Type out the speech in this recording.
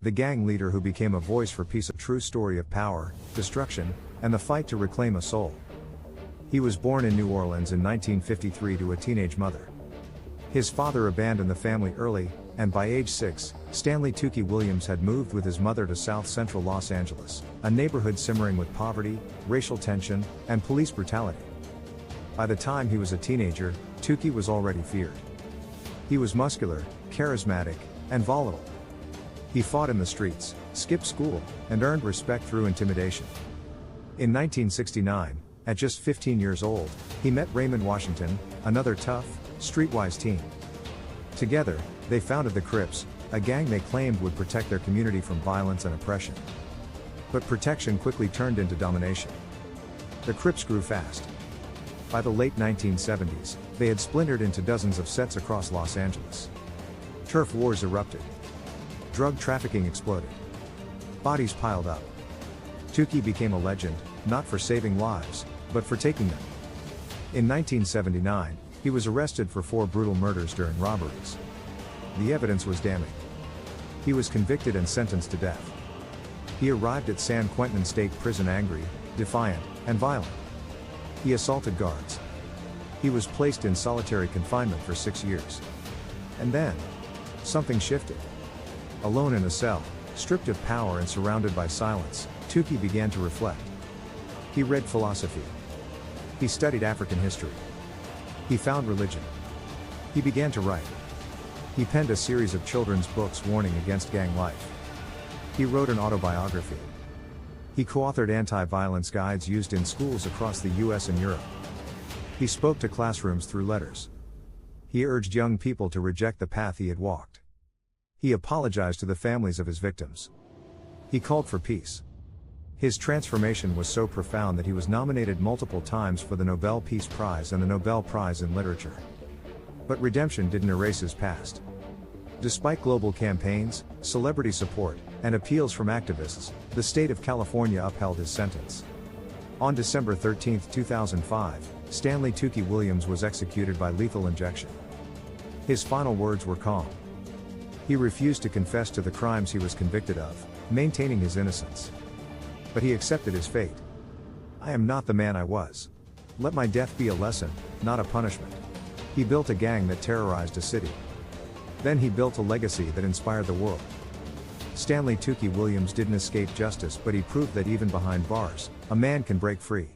the gang leader who became a voice for peace, a true story of power, destruction, and the fight to reclaim a soul. He was born in New Orleans in 1953 to a teenage mother. His father abandoned the family early, and by age 6, Stanley Tookie Williams had moved with his mother to South Central Los Angeles, a neighborhood simmering with poverty, racial tension, and police brutality. By the time he was a teenager, Tookie was already feared. He was muscular, charismatic, and volatile. He fought in the streets, skipped school, and earned respect through intimidation. In 1969, at just 15 years old, he met Raymond Washington, another tough, streetwise teen. Together, they founded the Crips, a gang they claimed would protect their community from violence and oppression. But protection quickly turned into domination. The Crips grew fast. By the late 1970s, they had splintered into dozens of sets across Los Angeles. Turf wars erupted. Drug trafficking exploded. Bodies piled up. Tookie became a legend, not for saving lives, but for taking them. In 1979, he was arrested for 4 brutal murders during robberies. The evidence was damning. He was convicted and sentenced to death. He arrived at San Quentin State Prison angry, defiant, and violent. He assaulted guards. He was placed in solitary confinement for 6 years. And then, something shifted. Alone in a cell, stripped of power and surrounded by silence, Tookie began to reflect. He read philosophy. He studied African history. He found religion. He began to write. He penned a series of children's books warning against gang life. He wrote an autobiography. He co-authored anti-violence guides used in schools across the US and Europe. He spoke to classrooms through letters. He urged young people to reject the path he had walked. He apologized to the families of his victims. He called for peace. His transformation was so profound that he was nominated multiple times for the Nobel Peace Prize and the Nobel Prize in Literature. But redemption didn't erase his past. Despite global campaigns, celebrity support, and appeals from activists, the state of California upheld his sentence. On December 13, 2005, Stanley Tookie Williams was executed by lethal injection. His final words were calm. He refused to confess to the crimes he was convicted of, maintaining his innocence. But he accepted his fate. "I am not the man I was. Let my death be a lesson, not a punishment." He built a gang that terrorized a city. Then he built a legacy that inspired the world. Stanley Tookie Williams didn't escape justice, but he proved that even behind bars, a man can break free.